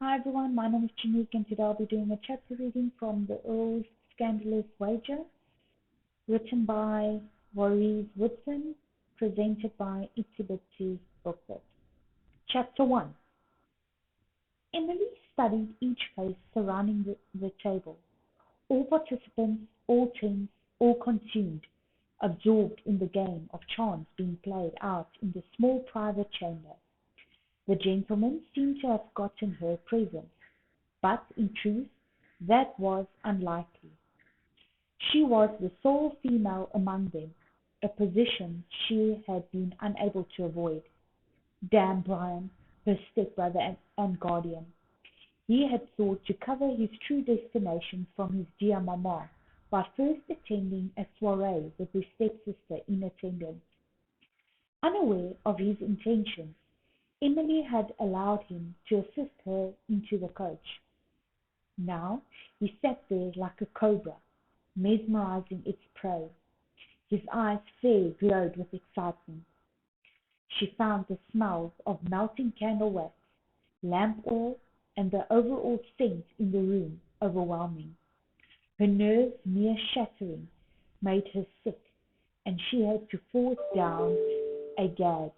Hi everyone, my name is Chinique and today I'll be doing a chapter reading from the Earl's Scandalous Wager, written by Wareeze Woodson, presented by Itsy Booklet. Chapter 1. Emily studied each face surrounding the table, all participants, all tense, all consumed, absorbed in the game of chance being played out in the small private chamber. The gentleman seemed to have gotten her present, but in truth that was unlikely. She was the sole female among them, a position she had been unable to avoid. Damn Brian, her stepbrother and guardian. He had thought to cover his true destination from his dear mamma by first attending a soiree with his stepsister in attendance. Unaware of his intentions, Emily had allowed him to assist her into the coach. Now he sat there like a cobra, mesmerizing its prey. His eyes fair glowed with excitement. She found the smells of melting candle wax, lamp oil, and the overall scent in the room overwhelming. Her nerves near shattering made her sick, and she had to force down a gag,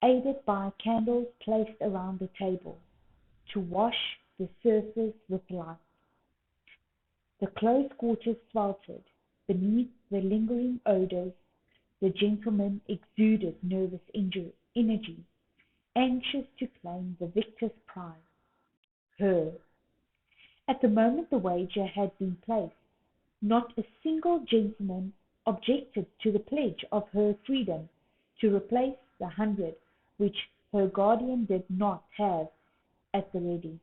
aided by candles placed around the table, to wash the surface with light. The close quarters sweltered. Beneath the lingering odors, the gentleman exuded nervous energy, anxious to claim the victor's prize, her. At the moment the wager had been placed, not a single gentleman objected to the pledge of her freedom to replace the 100 which her guardian did not have at the ready.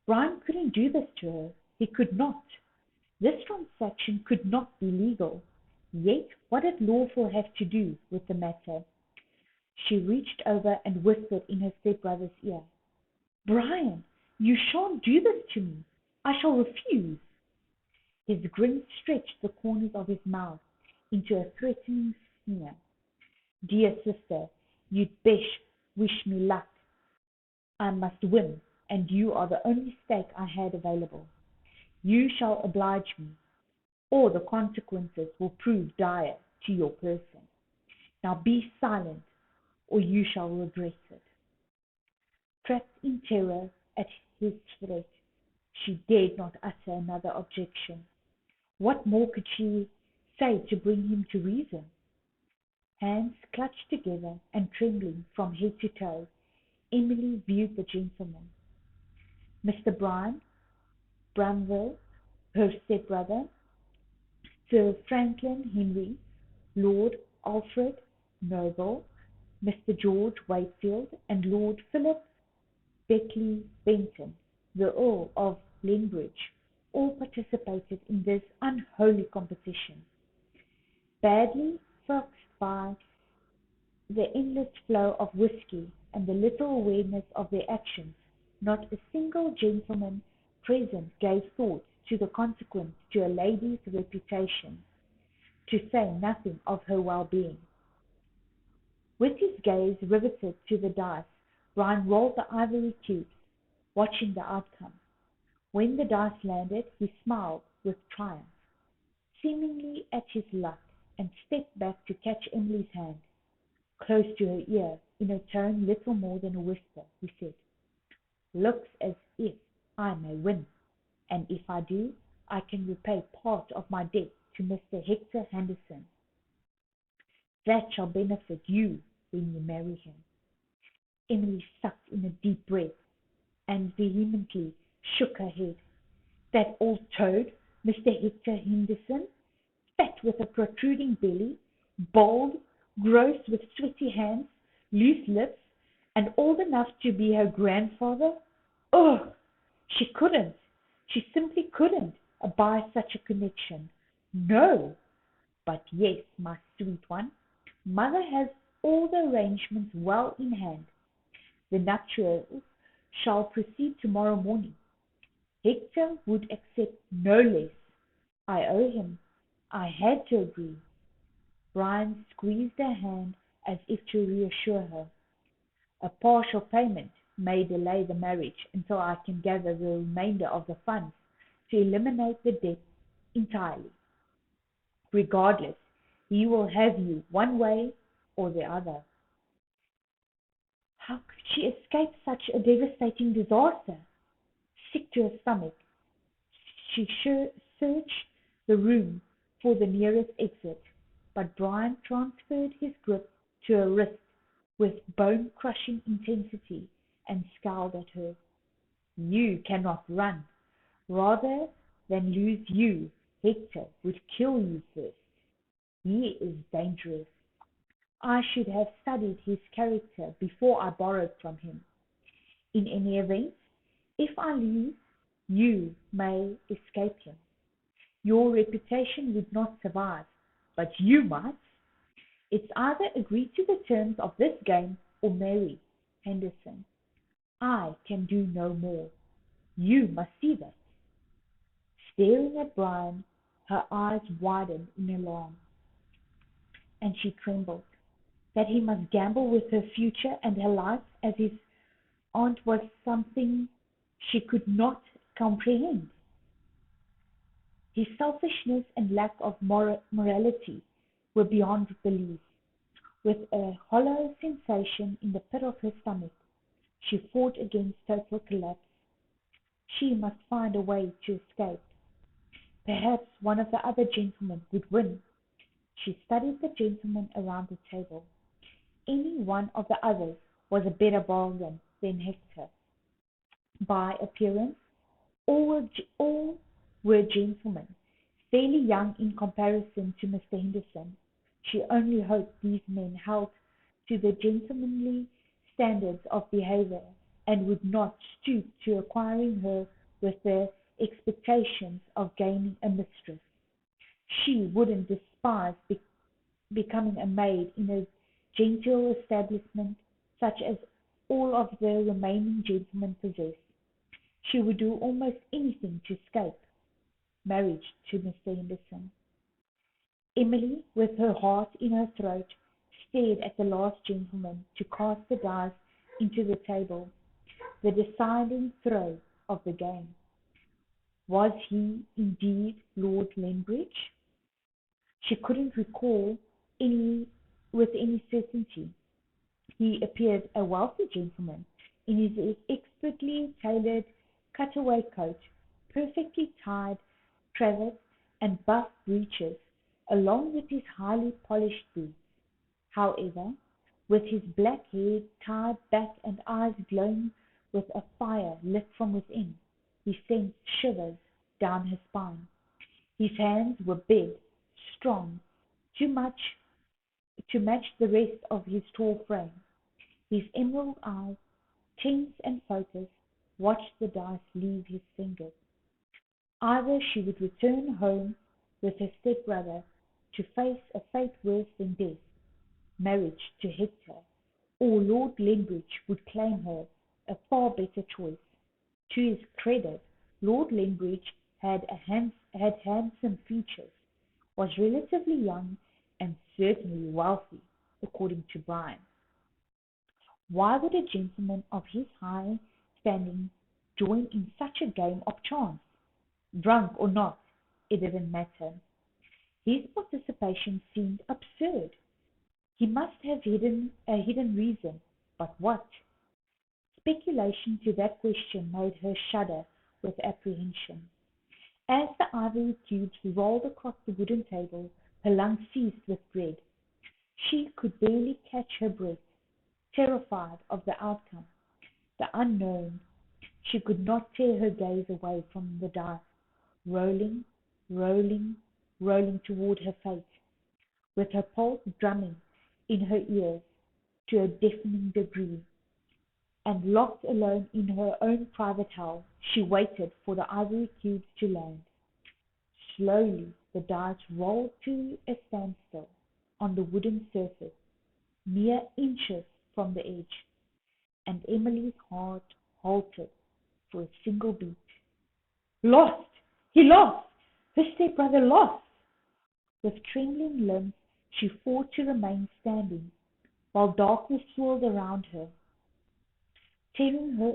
Brian couldn't do this to her. He could not. This transaction could not be legal. Yet what did lawful have to do with the matter? She reached over and whispered in her stepbrother's ear, "Brian, you shan't do this to me. I shall refuse." His grin stretched the corners of his mouth into a threatening sneer. "Dear sister, you'd best wish me luck. I must win, and you are the only stake I had available. You shall oblige me, or the consequences will prove dire to your person. Now be silent, or you shall regret it." Trapped in terror at his threat, she dared not utter another objection. What more could she say to bring him to reason? Hands clutched together and trembling from head to toe, Emily viewed the gentleman. Mr. Brian Bramwell, her stepbrother, Sir Franklin Henry, Lord Alfred Noble, Mr. George Wakefield, and Lord Philip Beckley Benton, the Earl of Lethbridge, all participated in this unholy competition. Badly foxed by the endless flow of whiskey and the little awareness of their actions, not a single gentleman present gave thought to the consequence to a lady's reputation, to say nothing of her well-being. With his gaze riveted to the dice, Brian rolled the ivory cubes, watching the outcome. When the dice landed, he smiled with triumph, seemingly at his luck, and stepped back to catch Emily's hand. Close to her ear, in a tone little more than a whisper, he said, "Looks as if I may win, and if I do, I can repay part of my debt to Mr. Hector Henderson. That shall benefit you when you marry him." Emily sucked in a deep breath and vehemently shook her head. That old toad, Mr. Hector Henderson, fat with a protruding belly, bold, gross with sweaty hands, loose lips, and old enough to be her grandfather? Ugh! She couldn't, she simply couldn't abide such a connection. No! But yes, my sweet one, mother has all the arrangements well in hand. The nuptials shall proceed tomorrow morning. Hector would accept no less. I owe him. I had to agree. Brian squeezed her hand as if to reassure her. A partial payment may delay the marriage until I can gather the remainder of the funds to eliminate the debt entirely. Regardless, he will have you one way or the other." How could she escape such a devastating disaster? Sick to her stomach, she searched the room for the nearest exit, but Brian transferred his grip to her wrist with bone-crushing intensity and scowled at her. "You cannot run. Rather than lose you, Hector would kill you first. He is dangerous. I should have studied his character before I borrowed from him. In any event, if I lose, you may escape him. Your reputation would not survive, but you might. It's either agree to the terms of this game or marry Henderson. I can do no more. You must see that." Staring at Brian, her eyes widened in alarm, and she trembled. That he must gamble with her future and her life as his aunt was something she could not comprehend. His selfishness and lack of morality were beyond belief. With a hollow sensation in the pit of her stomach, she fought against total collapse. She must find a way to escape. Perhaps one of the other gentlemen would win. She studied the gentlemen around the table. Any one of the others was a better bargain than Hector. By appearance, all were gentlemen, fairly young in comparison to Mr. Henderson. She only hoped these men held to the gentlemanly standards of behaviour, and would not stoop to acquiring her with the expectations of gaining a mistress. She wouldn't despise becoming a maid in a genteel establishment such as all of the remaining gentlemen possess. She would do almost anything to escape marriage to Mr. Henderson. Emily, with her heart in her throat, stared at the last gentleman to cast the dice into the table, the deciding throw of the game. Was he indeed Lord Lembridge? She couldn't recall any with any certainty. He appeared a wealthy gentleman in his expertly tailored cutaway coat, perfectly tied cravat, and buff breeches, along with his highly polished boots. However, with his black hair tied back and eyes glowing with a fire lit from within, he sent shivers down her spine. His hands were big, strong, too much to match the rest of his tall frame. His emerald eyes, tense and focused, watched the dice leave his fingers. Either she would return home with her stepbrother to face a fate worse than death, marriage to Hector, or Lord Lembridge would claim her, a far better choice. To his credit, Lord Lembridge had handsome features, was relatively young, and certainly wealthy, according to Brian. Why would a gentleman of his high standing join in such a game of chance? Drunk or not, it didn't matter. His participation seemed absurd. He must have a hidden reason, but what? Speculation to that question made her shudder with apprehension. As the ivory cubes rolled across the wooden table, her lungs seized with dread. She could barely catch her breath, terrified of the outcome, the unknown. She could not tear her gaze away from the dice, rolling, rolling, rolling toward her fate, with her pulse drumming in her ears to a deafening degree. And locked alone in her own private hell, she waited for the ivory cubes to land. Slowly the dice rolled to a standstill on the wooden surface, mere inches from the edge, and Emily's heart halted for a single beat. Lost! He lost! Her stepbrother lost! With trembling limbs she fought to remain standing, while darkness swirled around her. tearing her,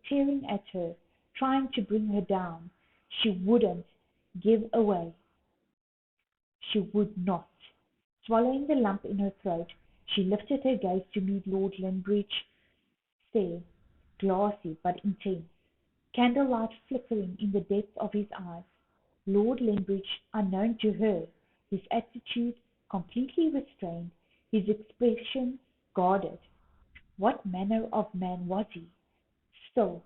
tearing at her, trying to bring her down. She wouldn't give away. She would not. Swallowing the lump in her throat, she lifted her gaze to meet Lord Lethbridge's stare, glassy but intense, candlelight flickering in the depths of his eyes. Lord Lethbridge, unknown to her, his attitude completely restrained, his expression guarded. What manner of man was he? Still,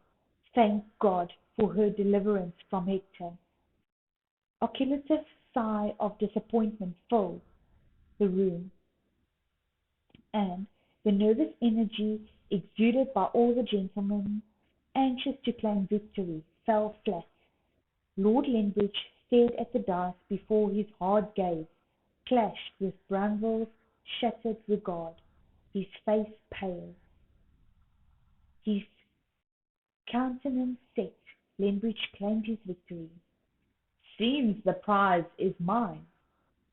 thank God for her deliverance from Hector. Oculative sigh of disappointment filled the room, and the nervous energy exuded by all the gentlemen anxious to claim victory fell flat. Lord Lethbridge stared at the dice before his hard gaze clashed with Bramwell's shattered regard, his face pale, his countenance set. Lethbridge claimed his victory. "Seems the prize is mine."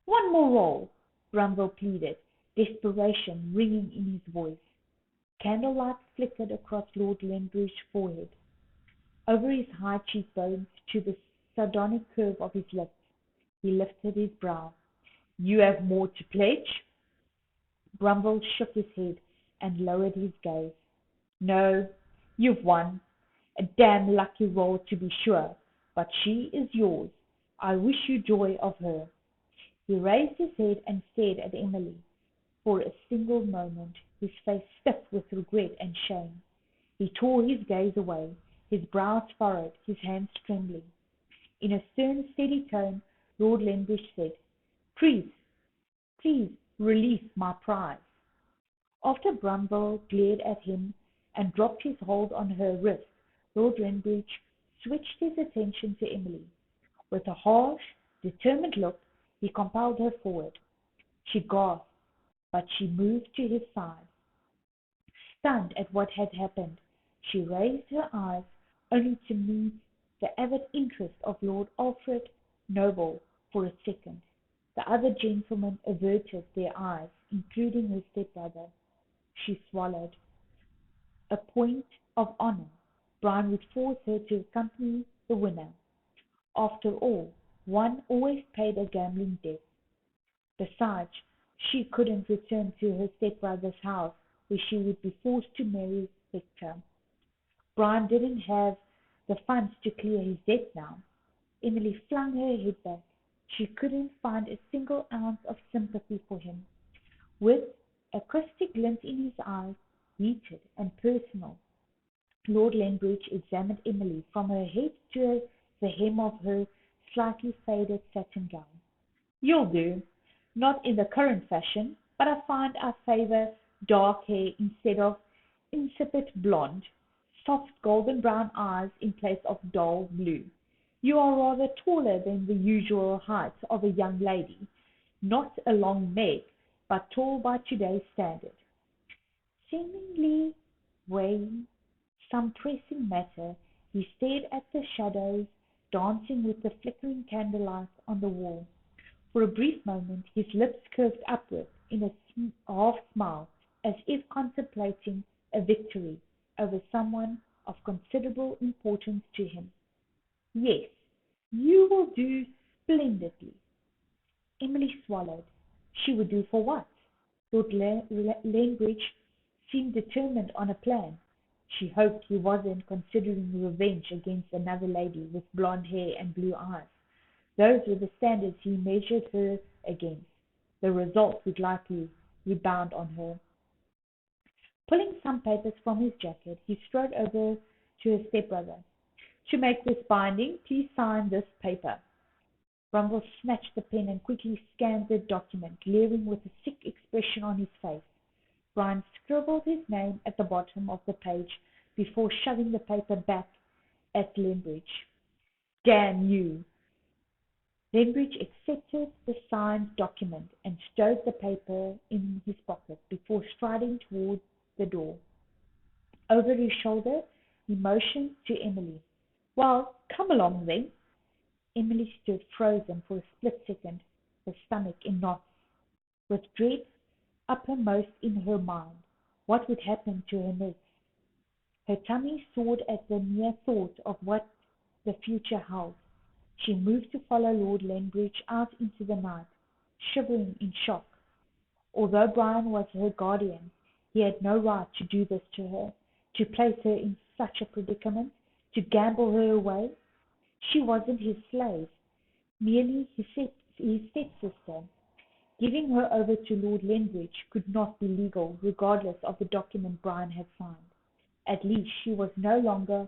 "One more roll," Bramwell pleaded, desperation ringing in his voice. Candlelight flickered across Lord Lethbridge's forehead, over his high cheekbones to the sardonic curve of his lips. He lifted his brow. "You have more to pledge?" Bramwell shook his head and lowered his gaze. "No, you've won. A damn lucky roll to be sure, but she is yours. I wish you joy of her." He raised his head and stared at Emily for a single moment, his face stiff with regret and shame. He tore his gaze away, his brows furrowed, his hands trembling. In a stern, steady tone, Lord Lethbridge said, "Please, please release my prize." After Bramwell glared at him and dropped his hold on her wrist, Lord Lethbridge switched his attention to Emily. With a harsh, determined look, he compelled her forward. She gasped, but she moved to his side. Stunned at what had happened, she raised her eyes only to meet the avid interest of Lord Alfred Noble for a second. The other gentlemen averted their eyes, including her stepbrother. She swallowed. A point of honor, Brian would force her to accompany the winner. After all, one always paid a gambling debt. Besides, she couldn't return to her stepbrother's house, where she would be forced to marry Hector. Brian didn't have the funds to clear his debt now. Emily flung her head back. She couldn't find a single ounce of sympathy for him. With a caustic glint in his eyes, heated and personal, Lord Lethbridge examined Emily from her head to the hem of her slightly faded satin gown. "You'll do. Not in the current fashion, but I find I favour dark hair instead of insipid blonde, soft golden brown eyes in place of dull blue. You are rather taller than the usual height of a young lady, not a long Meg, but tall by today's standard." Seemingly weighing some pressing matter, he stared at the shadows dancing with the flickering candlelight on the wall. For a brief moment his lips curved upward in a half smile, as if contemplating a victory over someone of considerable importance to him. "Yes, you will do splendidly." Emily swallowed. She would do for what? Lord Lethbridge seemed determined on a plan. She hoped he wasn't considering revenge against another lady with blonde hair and blue eyes. Those were the standards he measured her against. The result would likely rebound on her. Pulling some papers from his jacket, he strode over to his stepbrother. "To make this binding, please sign this paper." Bramwell snatched the pen and quickly scanned the document, leering with a sick expression on his face. Brian scribbled his name at the bottom of the page before shoving the paper back at Lethbridge. "Damn you!" Lethbridge accepted the signed document and stowed the paper in his pocket before striding toward the door. Over his shoulder he motioned to Emily. "Well, come along then." Emily stood frozen for a split second, her stomach in knots, with dread uppermost in her mind. What would happen to her next? Her tummy soared at the mere thought of what the future held. She moved to follow Lord Lethbridge out into the night, shivering in shock. Although Brian was her guardian, he had no right to do this to her, to place her in such a predicament, to gamble her away. She wasn't his slave, merely his stepsister. Giving her over to Lord Lethbridge could not be legal, regardless of the document Brian had signed. At least she was no longer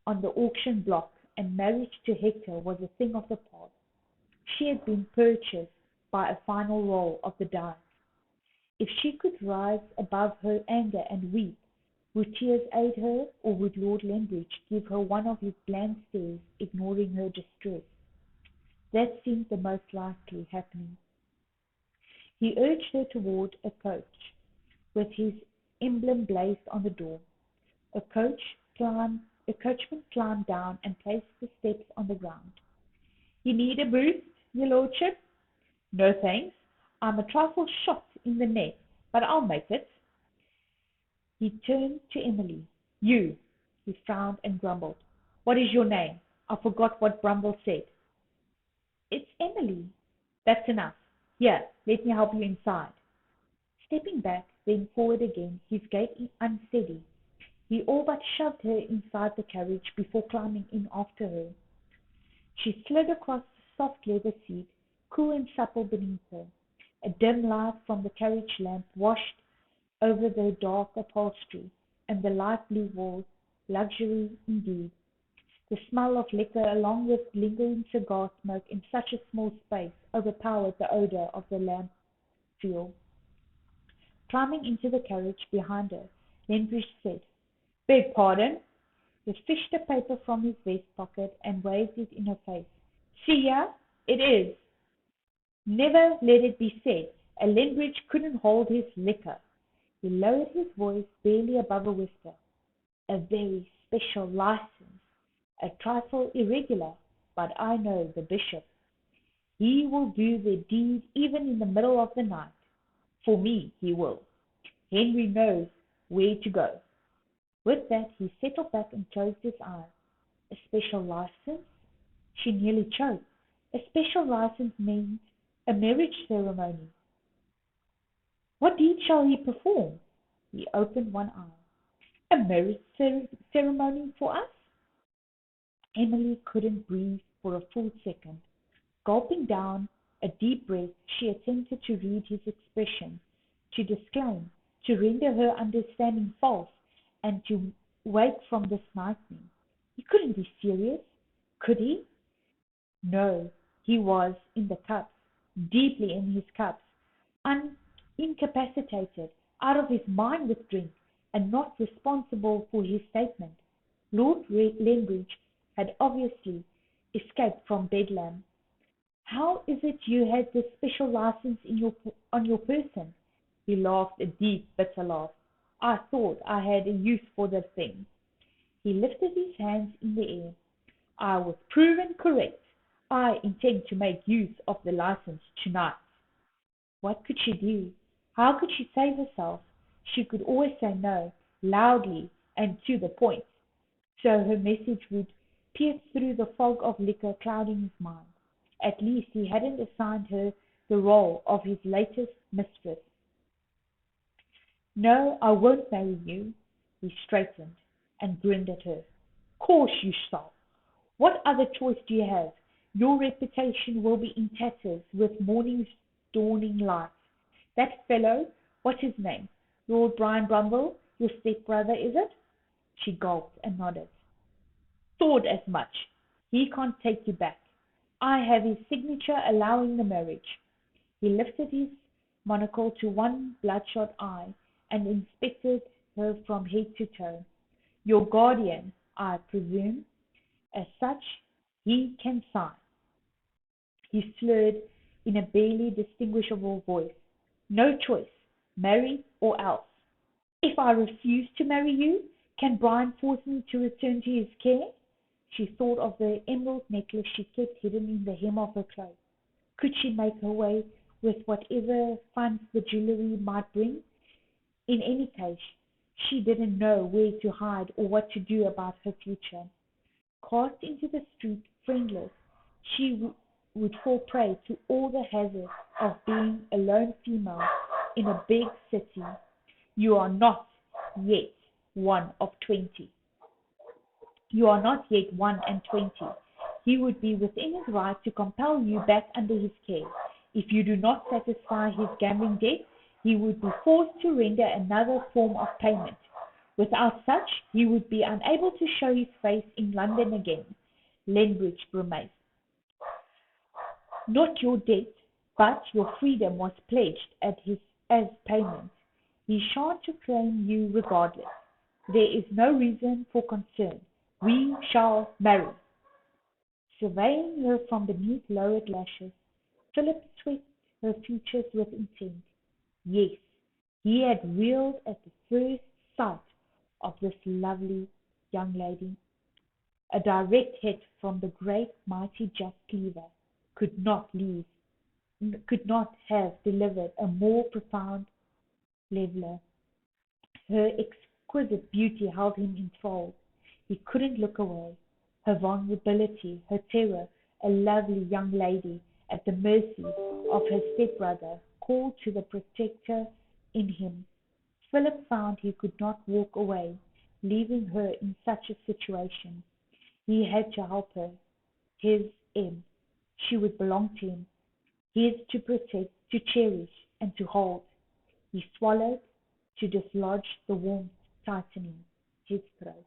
on the auction block, and marriage to Hector was a thing of the past. She had been purchased by a final roll of the dice. If she could rise above her anger and weep, would tears aid her, or would Lord Lethbridge give her one of his bland stares, ignoring her distress? That seemed the most likely happening. He urged her toward a coach, with his emblem blazed on the door. A coachman climbed down and placed the steps on the ground. "You need a boost, your lordship?" "No, thanks. I'm a trifle shot in the neck, but I'll make it." He turned to Emily. "You." He frowned and grumbled. "What is your name? I forgot what Brumble said." "It's Emily." "That's enough. Here, let me help you inside." Stepping back, then forward again, his gait unsteady, he all but shoved her inside the carriage before climbing in after her. She slid across the soft leather seat, cool and supple beneath her. A dim light from the carriage lamp washed over the dark upholstery, and the light blue walls. Luxury indeed. The smell of liquor, along with lingering cigar smoke in such a small space, overpowered the odour of the lamp fuel. Climbing into the carriage behind her, Lethbridge said, "Beg pardon." He fished a paper from his vest pocket and waved it in her face. "See here, it is. Never let it be said a Lethbridge couldn't hold his liquor." He lowered his voice barely above a whisper. "A very special license, a trifle irregular, but I know the bishop. He will do the deed even in the middle of the night. For me he will. Henry knows where to go." With that he settled back and closed his eyes. A special license? She nearly choked. A special license means a marriage ceremony. What deed shall he perform? He opened one eye. A marriage ceremony for us? Emily couldn't breathe for a full second. Gulping down a deep breath, she attempted to read his expression, to disclaim, to render her understanding false, and to wake from this nightmare. He couldn't be serious, could he? No, he was in the cups, deeply in his cups, incapacitated, out of his mind with drink, and not responsible for his statement. Lord Lethbridge had obviously escaped from Bedlam. "How is it you had this special license on your person?" He laughed a deep, bitter laugh. "I thought I had a use for the thing." He lifted his hands in the air. "I was proven correct. I intend to make use of the license tonight." What could she do? How could she save herself? She could always say no, loudly and to the point, so her message would pierce through the fog of liquor clouding his mind. At least he hadn't assigned her the role of his latest mistress. "No, I won't marry you." He straightened and grinned at her. "Course you shall. What other choice do you have? Your reputation will be in tatters with morning's dawning light. That fellow, what's his name? Lord Brian Brumble, your step-brother, is it?" She gulped and nodded. "Thought as much. He can't take you back. I have his signature allowing the marriage." He lifted his monocle to one bloodshot eye and inspected her from head to toe. "Your guardian, I presume. As such, he can sign." He slurred in a barely distinguishable voice. "No choice. Marry or else." "If I refuse to marry you, can Brian force me to return to his care?" She thought of the emerald necklace she kept hidden in the hem of her cloak. Could she make her way with whatever funds the jewellery might bring? In any case, She didn't know where to hide or what to do about her future. Cast into the street, friendless, she would fall prey to all the hazards of being a lone female in a big city. You are not yet one of 20. You are not yet 1 and 20. He would be within his right to compel you back under his care. If you do not satisfy his gambling debt, he would be forced to render another form of payment. Without such, he would be unable to show his face in London again. Lethbridge Brumace. Not your debt, but your freedom was pledged as payment. He shan't reclaim you regardless. There is no reason for concern. We shall marry. Surveying her from beneath lowered lashes, Philip swept her features with intent. Yes, he had reeled at the first sight of this lovely young lady. A direct hit from the great mighty Jack Cleaver could not leave, could not have delivered a more profound leveler. Her exquisite beauty held him enthralled. He couldn't look away. Her vulnerability, her terror, a lovely young lady at the mercy of her stepbrother, called to the protector in him. Philip found he could not walk away, leaving her in such a situation. He had to help her. His end. She would belong to him. His to protect, to cherish, and to hold. He swallowed, to dislodge the warmth tightening his throat.